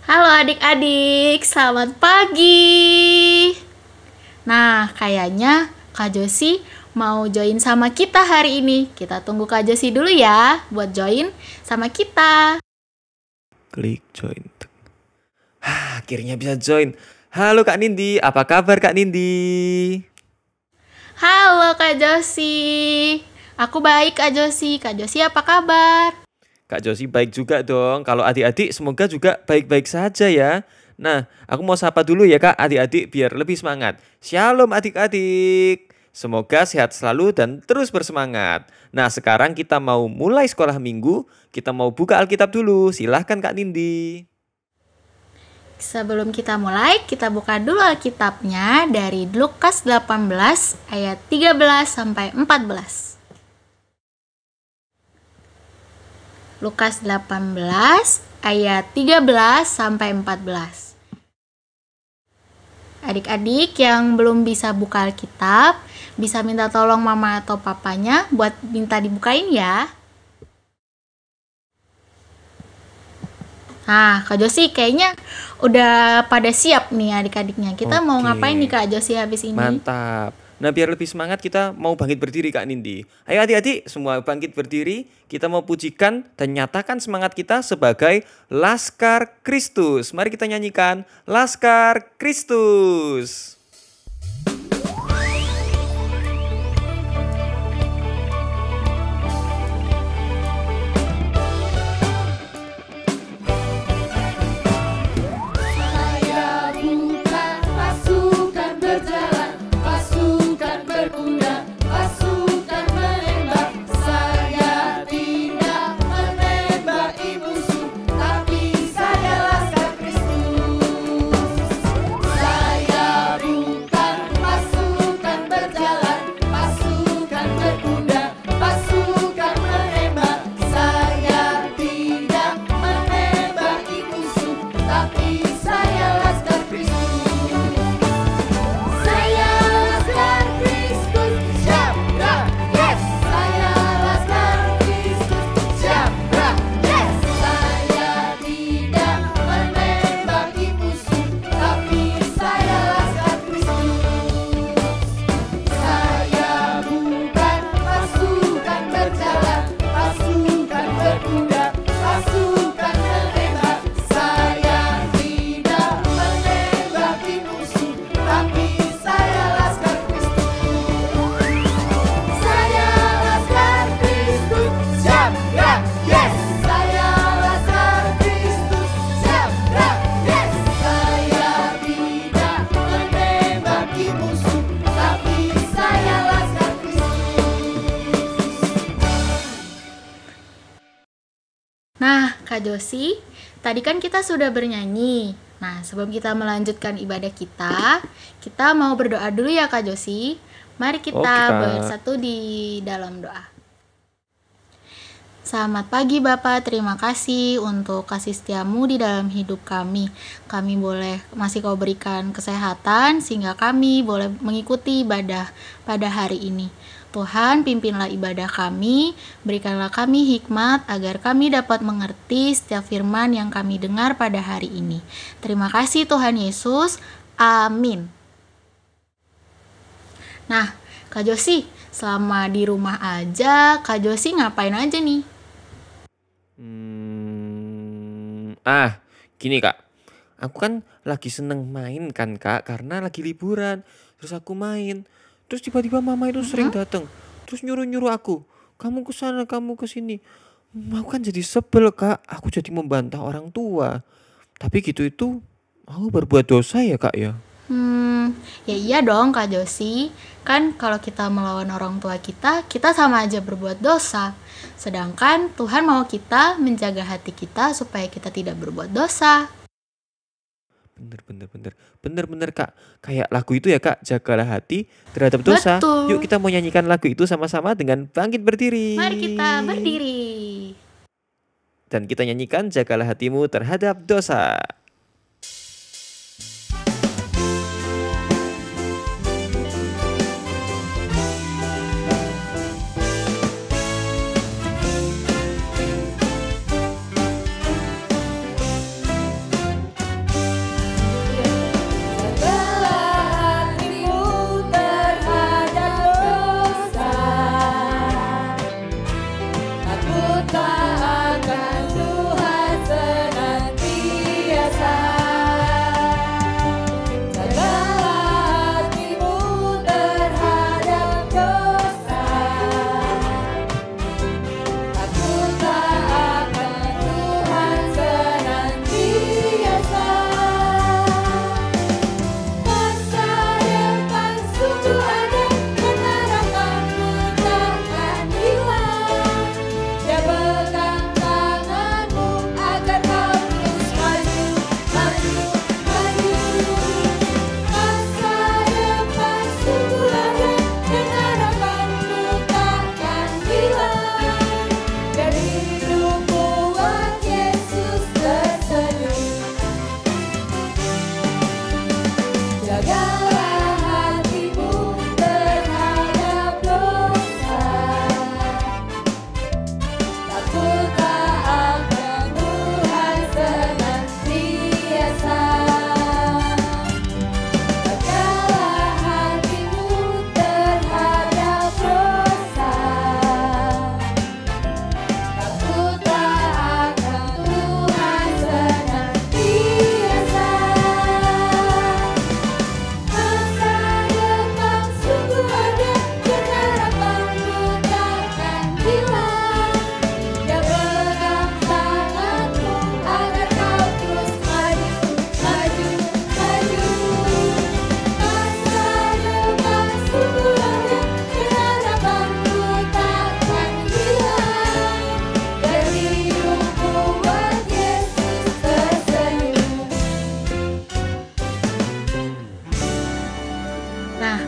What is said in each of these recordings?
Halo adik-adik, selamat pagi. Nah, kayaknya Kak Josi mau join sama kita hari ini. Kita tunggu Kak Josi dulu ya buat join sama kita. Klik join. Akhirnya bisa join. Halo Kak Nindi, apa kabar Kak Nindi? Halo Kak Josi. Aku baik Kak Josi. Kak Josi apa kabar? Kak Josi baik juga dong. Kalau adik-adik semoga juga baik-baik saja ya. Nah, aku mau sapa dulu ya Kak adik-adik biar lebih semangat. Shalom adik-adik. Semoga sehat selalu dan terus bersemangat. Nah, sekarang kita mau mulai sekolah minggu. Kita mau buka Alkitab dulu. Silahkan Kak Nindi. Sebelum kita mulai, kita buka dulu Alkitabnya dari Lukas 18 ayat 13 sampai 14. Lukas 18 ayat 13 sampai 14. Adik-adik yang belum bisa buka Alkitab, bisa minta tolong mama atau papanya buat minta dibukain ya. Nah, Kak Josi kayaknya udah pada siap nih adik-adiknya. Kita mau Oke. ngapain nih Kak Josi habis ini? Mantap. Nah, biar lebih semangat kita mau bangkit berdiri Kak Nindi. Ayo adik-adik semua bangkit berdiri. Kita mau pujikan dan nyatakan semangat kita sebagai Laskar Kristus. Mari kita nyanyikan Laskar Kristus. Saya bukan pasukan berjalan, pasukan berkuda, pasukan menembak. Saya tidak menembaki musuh, tapi saya laskar Kristus. Saya bukan pasukan berjalan, pasukan berkuda, pasukan menembak. Saya tidak menembaki musuh, tapi saya laskar Kristus. Saya laskar Kristus, siap, gerak, yes. Saya laskar Kristus, siap, gerak, yes. Saya tidak menembaki musuh, tapi saya laskar Kristus. Saya bukan pasukan berjalan, pasukan berkuda, pasukan menembak. Saya tidak menembaki musuh, tapi saya laskar Kristus. Saya laskar Kristus, siap, gerak, yes. Saya laskar Kristus, siap, gerak, yes. Saya tidak menembaki musuh, tapi saya laskar Nah, Kak Josi, tadi kan kita sudah bernyanyi. Nah, sebelum kita melanjutkan ibadah kita mau berdoa dulu ya Kak Josi. Mari kita Oke, Kak. bersatu di dalam doa. Selamat pagi Bapak, terima kasih untuk kasih setiamu di dalam hidup kami. Kami boleh masih kau berikan kesehatan sehingga kami boleh mengikuti ibadah pada hari ini. Tuhan, pimpinlah ibadah kami, berikanlah kami hikmat agar kami dapat mengerti setiap firman yang kami dengar pada hari ini. Terima kasih Tuhan Yesus, amin. Nah, Kak Josi, selama di rumah aja, Kak Josi ngapain aja nih? Gini Kak. Aku kan lagi seneng main kan Kak, karena lagi liburan. Terus aku main. Terus tiba-tiba mama itu sering datang. Terus nyuruh-nyuruh aku. Kamu ke sana, kamu ke sini. Aku kan jadi sebel Kak. Aku jadi membantah orang tua. Tapi gitu itu aku berbuat dosa ya Kak ya. Ya iya dong Kak Josi. Kan kalau kita melawan orang tua kita sama aja berbuat dosa. Sedangkan Tuhan mau kita menjaga hati kita supaya kita tidak berbuat dosa. Bener Kak. Kayak lagu itu ya Kak. Jagalah hati terhadap dosa. Betul. Yuk kita mau nyanyikan lagu itu sama-sama dengan bangkit berdiri. Mari kita berdiri. Dan kita nyanyikan jagalah hatimu terhadap dosa.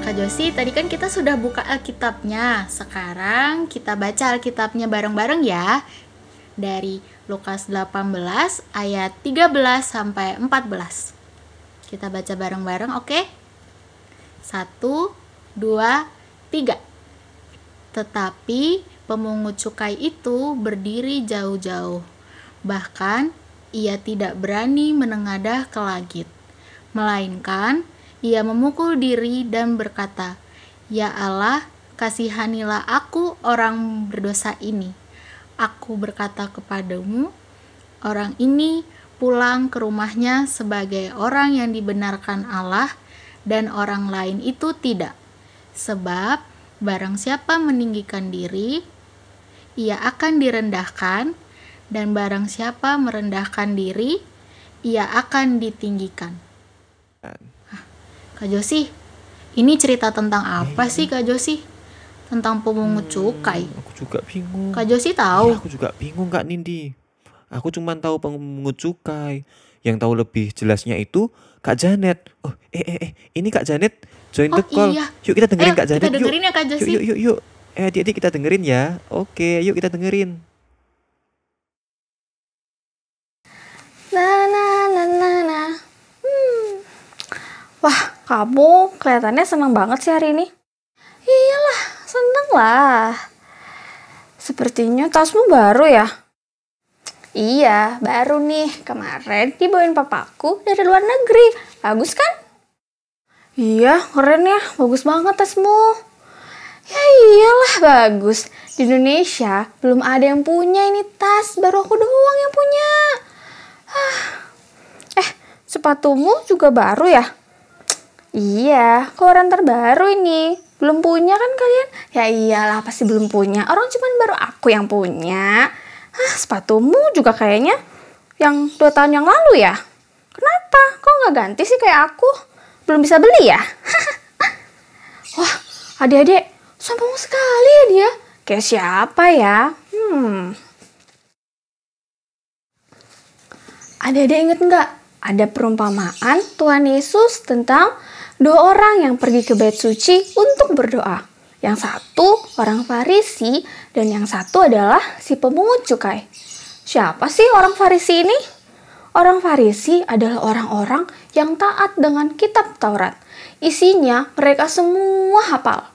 Kak Josi, tadi kan kita sudah buka Alkitabnya. Sekarang kita baca Alkitabnya bareng-bareng ya. Dari Lukas 18 ayat 13 sampai 14. Kita baca bareng-bareng, oke? 1, 2, 3. Tetapi pemungut cukai itu berdiri jauh-jauh. Bahkan ia tidak berani menengadah ke langit. Melainkan ia memukul diri dan berkata, "Ya Allah, kasihanilah aku orang berdosa ini." Aku berkata kepadamu, orang ini pulang ke rumahnya sebagai orang yang dibenarkan Allah dan orang lain itu tidak. Sebab barang siapa meninggikan diri, ia akan direndahkan, dan barang siapa merendahkan diri, ia akan ditinggikan. Kak Josi, ini cerita tentang apa sih Kak Josi? Tentang pemungut cukai. Aku juga bingung. Kak Josi Iya, tahu? aku juga bingung Kak Nindi. Aku cuma tahu pemungut cukai. Yang tahu lebih jelasnya itu Kak Janet. Oh, ini Kak Janet join the call. Iya. Yuk kita dengerin Ayo, Kak Janet. kita dengerin ya Kak Josi. Yuk. Adik-adik kita dengerin ya. Oke, yuk kita dengerin. Nah. Wah, kamu kelihatannya senang banget sih hari ini. Iyalah, seneng lah. Sepertinya tasmu baru ya? Iya, baru nih. Kemarin dibawain papaku dari luar negeri. Bagus kan? Iya, keren ya. Bagus banget tasmu. Ya iyalah, bagus. Di Indonesia belum ada yang punya ini tas. Baru aku doang yang punya. Sepatumu juga baru ya? Iya, keluaran terbaru ini. Belum punya kan kalian? Ya iyalah, pasti belum punya. Orang cuman baru aku yang punya. Sepatumu juga kayaknya yang 2 tahun yang lalu ya? Kenapa? Kok nggak ganti sih kayak aku? Belum bisa beli ya? Wah, adik-adik, sombong sekali ya dia. Kayak siapa ya? Adik-adik inget nggak? Ada perumpamaan Tuhan Yesus tentang 2 orang yang pergi ke bait suci untuk berdoa. Yang satu orang Farisi dan yang satu adalah si pemungut cukai. Siapa sih orang Farisi ini? Orang Farisi adalah orang-orang yang taat dengan kitab Taurat. Isinya mereka semua hafal.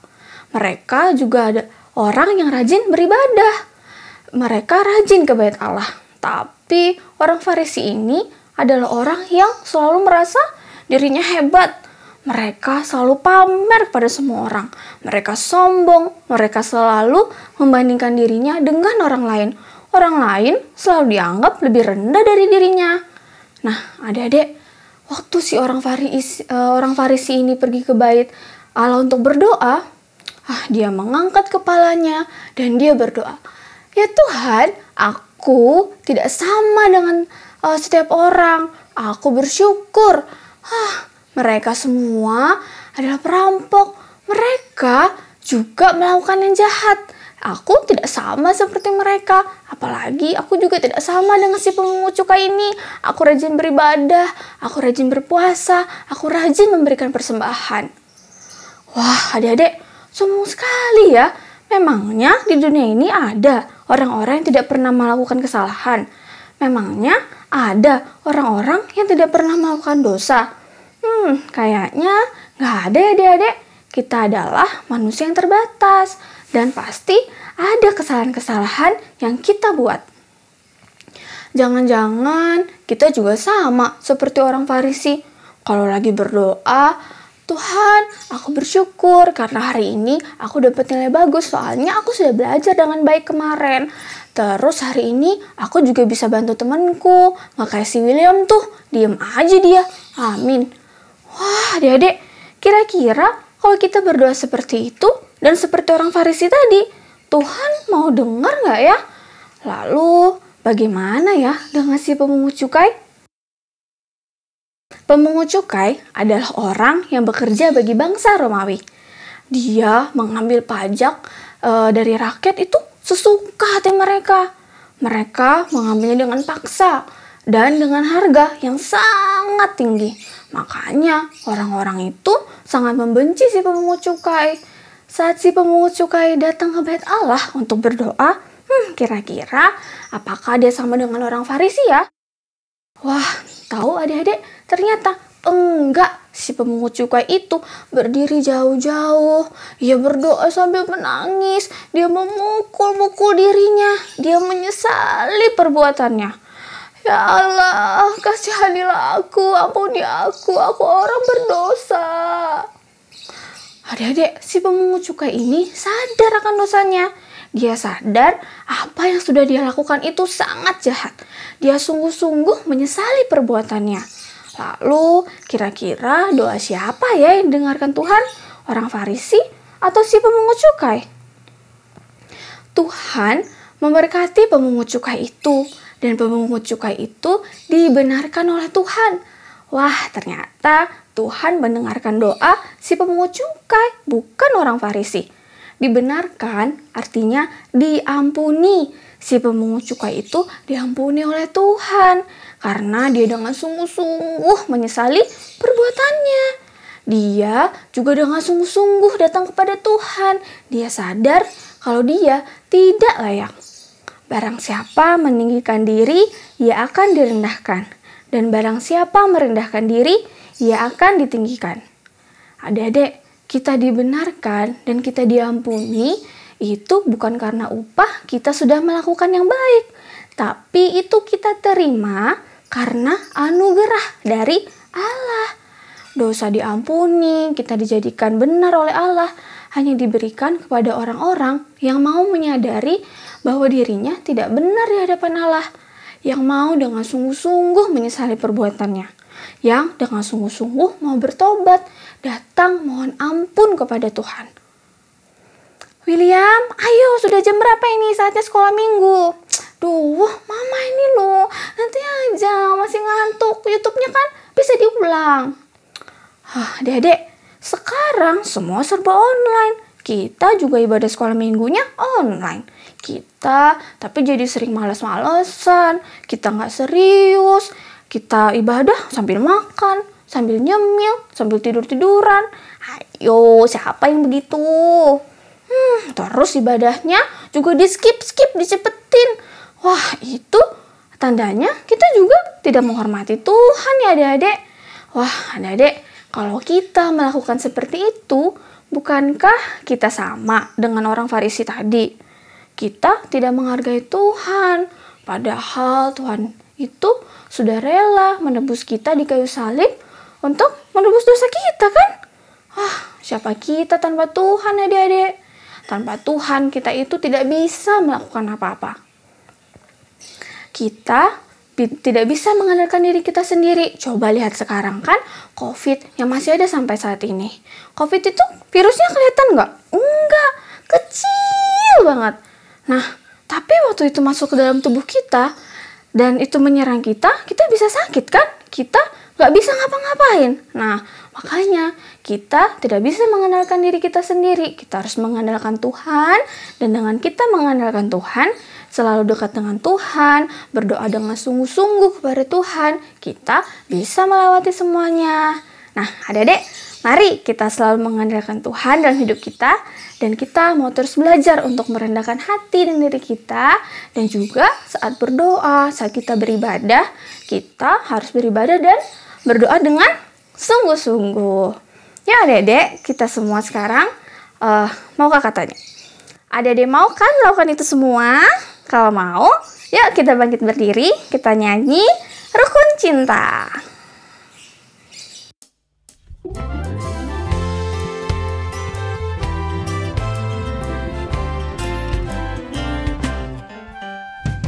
Mereka juga ada orang yang rajin beribadah. Mereka rajin ke bait Allah. Tapi orang Farisi ini adalah orang yang selalu merasa dirinya hebat. Mereka selalu pamer kepada semua orang. Mereka sombong. Mereka selalu membandingkan dirinya dengan orang lain. Orang lain selalu dianggap lebih rendah dari dirinya. Nah, adik-adik, waktu si orang Farisi ini pergi ke bait Allah untuk berdoa, dia mengangkat kepalanya dan dia berdoa, "Ya Tuhan, aku tidak sama dengan setiap orang. Aku bersyukur. Mereka semua adalah perampok. Mereka juga melakukan yang jahat. Aku tidak sama seperti mereka. Apalagi aku juga tidak sama dengan si pemungut cukai ini. Aku rajin beribadah. Aku rajin berpuasa. Aku rajin memberikan persembahan." Wah, adik-adik, sombong sekali ya. Memangnya di dunia ini ada orang-orang yang tidak pernah melakukan kesalahan? Memangnya ada orang-orang yang tidak pernah melakukan dosa? Kayaknya nggak ada ya adik-adik. Kita adalah manusia yang terbatas. Dan pasti ada kesalahan-kesalahan yang kita buat. Jangan-jangan kita juga sama seperti orang Farisi. Kalau lagi berdoa, "Tuhan, aku bersyukur karena hari ini aku dapat nilai bagus. Soalnya aku sudah belajar dengan baik kemarin. Terus hari ini aku juga bisa bantu temanku. Nggak kayak si William tuh, diem aja dia. Amin." Wah, adik-adik, kira-kira kalau kita berdoa seperti itu dan seperti orang Farisi tadi, Tuhan mau dengar nggak ya? Lalu, bagaimana ya dengan si pemungut cukai? Pemungut cukai adalah orang yang bekerja bagi bangsa Romawi. Dia mengambil pajak dari rakyat itu sesuka hati mereka. Mereka mengambilnya dengan paksa dan dengan harga yang sangat tinggi. Makanya orang-orang itu sangat membenci si pemungut cukai. Saat si pemungut cukai datang ke bait Allah untuk berdoa, kira-kira apakah dia sama dengan orang Farisi ya? Wah, tahu adik-adik, ternyata enggak. Si pemungut cukai itu berdiri jauh-jauh. Ia berdoa sambil menangis. Dia memukul-mukul dirinya. Dia menyesali perbuatannya. Ya Allah, kasihanilah aku, ampuni aku orang berdosa. Adik-adik, si pemungut cukai ini sadar akan dosanya. Dia sadar apa yang sudah dia lakukan itu sangat jahat. Dia sungguh-sungguh menyesali perbuatannya. Lalu, kira-kira doa siapa ya yang didengarkan Tuhan? Orang Farisi atau si pemungut cukai? Tuhan memberkati pemungut cukai itu. Dan pemungut cukai itu dibenarkan oleh Tuhan. Wah, ternyata Tuhan mendengarkan doa si pemungut cukai, bukan orang Farisi. Dibenarkan artinya diampuni. Si pemungut cukai itu diampuni oleh Tuhan karena dia dengan sungguh-sungguh menyesali perbuatannya. Dia juga dengan sungguh-sungguh datang kepada Tuhan. Dia sadar kalau dia tidak layak. Barang siapa meninggikan diri, ia akan direndahkan. Dan barang siapa merendahkan diri, ia akan ditinggikan. Adik-adik, kita dibenarkan dan kita diampuni itu bukan karena upah kita sudah melakukan yang baik, tapi itu kita terima karena anugerah dari Allah. Dosa diampuni, kita dijadikan benar oleh Allah, hanya diberikan kepada orang-orang yang mau menyadari bahwa dirinya tidak benar di hadapan Allah, yang mau dengan sungguh-sungguh menyesali perbuatannya, yang dengan sungguh-sungguh mau bertobat, datang mohon ampun kepada Tuhan. William, ayo sudah jam berapa ini? Saatnya sekolah minggu. Duh, mama ini loh, nanti aja, masih ngantuk. YouTube-nya kan bisa diulang. Adik-adik, sekarang semua serba online. Kita juga ibadah sekolah minggunya online. Kita tapi jadi sering malas-malesan. Kita nggak serius. Kita ibadah sambil makan, sambil nyemil, sambil tidur-tiduran. Ayo, siapa yang begitu? Terus ibadahnya juga di-skip, dicepetin. Wah, itu tandanya kita juga tidak menghormati Tuhan ya adik-adik. Wah, adik-adik, kalau kita melakukan seperti itu, bukankah kita sama dengan orang Farisi tadi? Kita tidak menghargai Tuhan, padahal Tuhan itu sudah rela menebus kita di kayu salib untuk menebus dosa kita kan? Siapa kita tanpa Tuhan adik-adik? Tanpa Tuhan kita itu tidak bisa melakukan apa-apa. Kita tidak bisa mengandalkan diri kita sendiri. Coba lihat sekarang kan, COVID yang masih ada sampai saat ini. COVID itu virusnya kelihatan nggak? Enggak, kecil banget. Nah, tapi waktu itu masuk ke dalam tubuh kita dan itu menyerang kita, kita bisa sakit kan? Kita nggak bisa ngapa-ngapain. Nah, makanya kita tidak bisa mengandalkan diri kita sendiri. Kita harus mengandalkan Tuhan, dan dengan kita mengandalkan Tuhan, selalu dekat dengan Tuhan, berdoa dengan sungguh-sungguh kepada Tuhan, kita bisa melewati semuanya. Nah, adik-adik, mari kita selalu mengandalkan Tuhan dalam hidup kita, dan kita mau terus belajar untuk merendahkan hati dan diri kita, dan juga saat berdoa, saat kita beribadah, kita harus beribadah dan berdoa dengan sungguh-sungguh. Ya adik-adik, kita semua sekarang maukah katanya? Adik-adik mau kan melakukan itu semua? Kalau mau, yuk kita bangkit berdiri, kita nyanyi Rukun Cinta.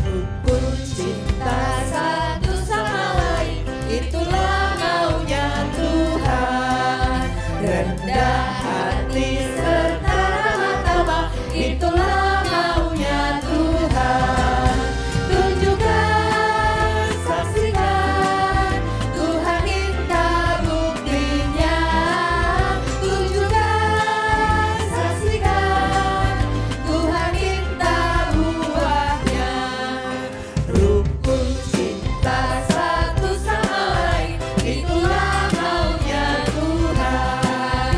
Rukun cinta satu sama lain, itulah maunya Tuhan. Rendah hati serta ramah tamah, itulah maunya Tuhan. Tunjukkan, saksikan, Tuhan minta buktinya. Tunjukkan, saksikan, Tuhan minta buahnya. Rukun cinta satu sama lain, itulah maunya Tuhan.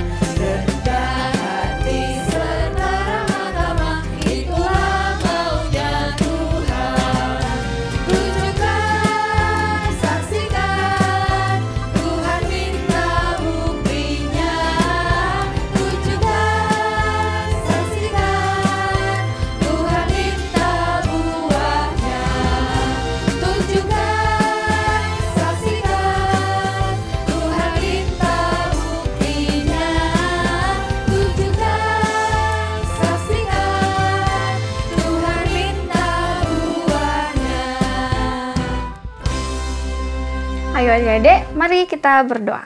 adik-adik, mari kita berdoa.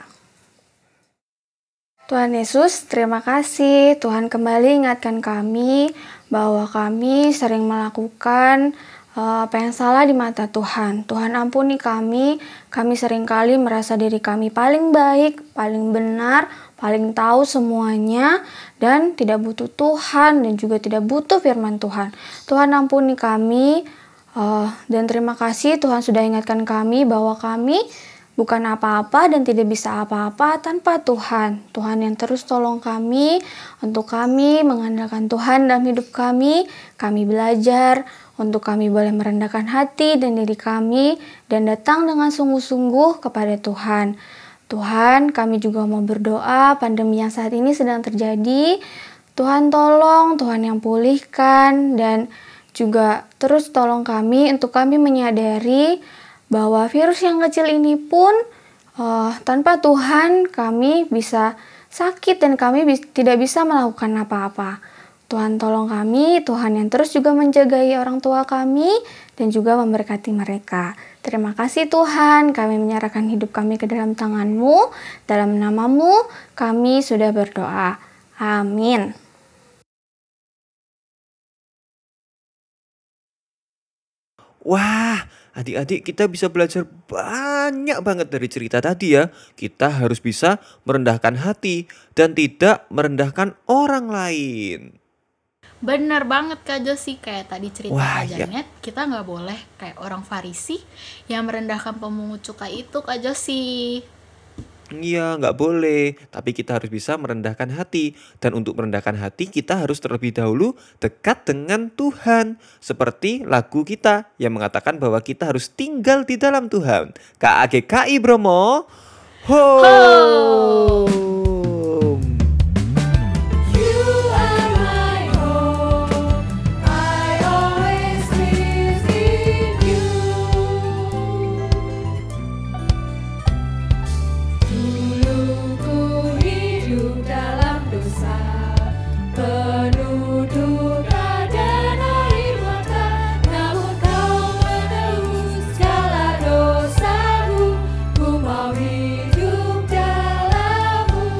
Tuhan Yesus, terima kasih Tuhan kembali ingatkan kami bahwa kami sering melakukan apa yang salah di mata Tuhan. Tuhan ampuni kami seringkali merasa diri kami paling baik, paling benar, paling tahu semuanya, dan tidak butuh Tuhan dan juga tidak butuh firman Tuhan. Tuhan ampuni kami, dan terima kasih Tuhan sudah ingatkan kami bahwa kami bukan apa-apa dan tidak bisa apa-apa tanpa Tuhan. Tuhan yang terus tolong kami, untuk kami mengandalkan Tuhan dalam hidup kami. Kami belajar untuk kami boleh merendahkan hati dan diri kami dan datang dengan sungguh-sungguh kepada Tuhan. Tuhan, kami juga mau berdoa pandemi yang saat ini sedang terjadi. Tuhan tolong, Tuhan yang pulihkan, dan juga terus tolong kami untuk kami menyadari bahwa virus yang kecil ini pun tanpa Tuhan kami bisa sakit dan kami tidak bisa melakukan apa-apa. Tuhan tolong kami, Tuhan yang terus juga menjagai orang tua kami dan juga memberkati mereka. Terima kasih Tuhan, kami menyerahkan hidup kami ke dalam tangan-Mu, dalam nama-Mu kami sudah berdoa. Amin. Wah, adik-adik kita bisa belajar banyak banget dari cerita tadi ya. Kita harus bisa merendahkan hati dan tidak merendahkan orang lain. Bener banget Kak Josi, kayak tadi cerita Wah, Kak ya. Janet, kita nggak boleh kayak orang Farisi yang merendahkan pemungut cukai itu Kak Josi. Iya, nggak boleh. Tapi kita harus bisa merendahkan hati. Dan untuk merendahkan hati, kita harus terlebih dahulu dekat dengan Tuhan. Seperti lagu kita yang mengatakan bahwa kita harus tinggal di dalam Tuhan. KAGKI Bromo. Home. You are my home. I always live in you. Dulu ku hidup dalam dosa, penuh duka dan air mata. Namun Kau menebus segala dosaku. Ku mau hidup dalam-Mu.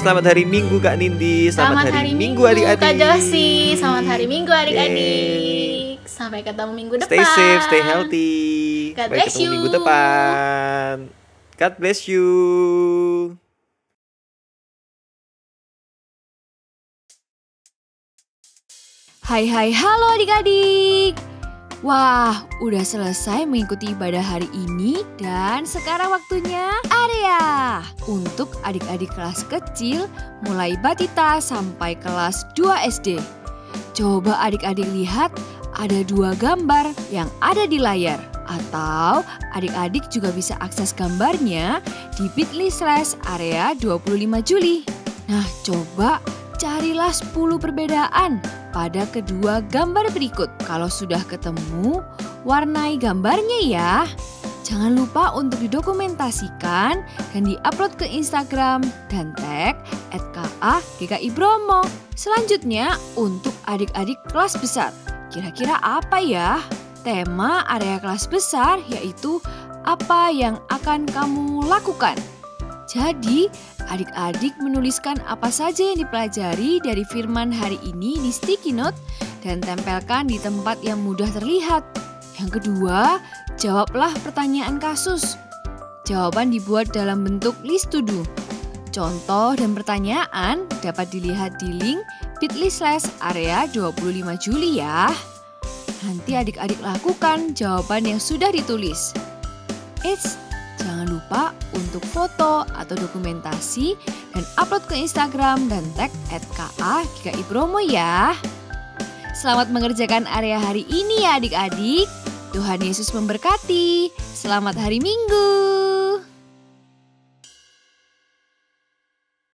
selamat hari Minggu Kak Nindi. Selamat hari Minggu adik-adik. Kak Josi. Selamat hari Minggu adik-adik. Sampai ketemu minggu depan. Stay safe, stay healthy. God Sampai bless ketemu you. minggu depan. God bless you. Hai halo adik-adik. Wah, udah selesai mengikuti ibadah hari ini dan sekarang waktunya Area. Untuk adik-adik kelas kecil mulai batita sampai kelas 2 SD. Coba adik-adik lihat ada 2 gambar yang ada di layar. Atau adik-adik juga bisa akses gambarnya di bit.ly/area 25 Juli. Nah, coba carilah 10 perbedaan pada kedua gambar berikut. Kalau sudah ketemu, warnai gambarnya ya. Jangan lupa untuk didokumentasikan dan diupload ke Instagram dan tag @ka_gki_bromo. Selanjutnya untuk adik-adik kelas besar. Kira-kira apa ya? Tema area kelas besar yaitu apa yang akan kamu lakukan. Jadi, adik-adik menuliskan apa saja yang dipelajari dari firman hari ini di sticky note dan tempelkan di tempat yang mudah terlihat. Yang kedua, jawablah pertanyaan kasus. Jawaban dibuat dalam bentuk list to do. Contoh dan pertanyaan dapat dilihat di link bit.ly/area 25 Juli ya. Nanti adik-adik lakukan jawaban yang sudah ditulis. Eits, jangan lupa untuk foto atau dokumentasi dan upload ke Instagram dan tag @ka_gki_bromo ya. Selamat mengerjakan area hari ini ya adik-adik. Tuhan Yesus memberkati. Selamat hari Minggu.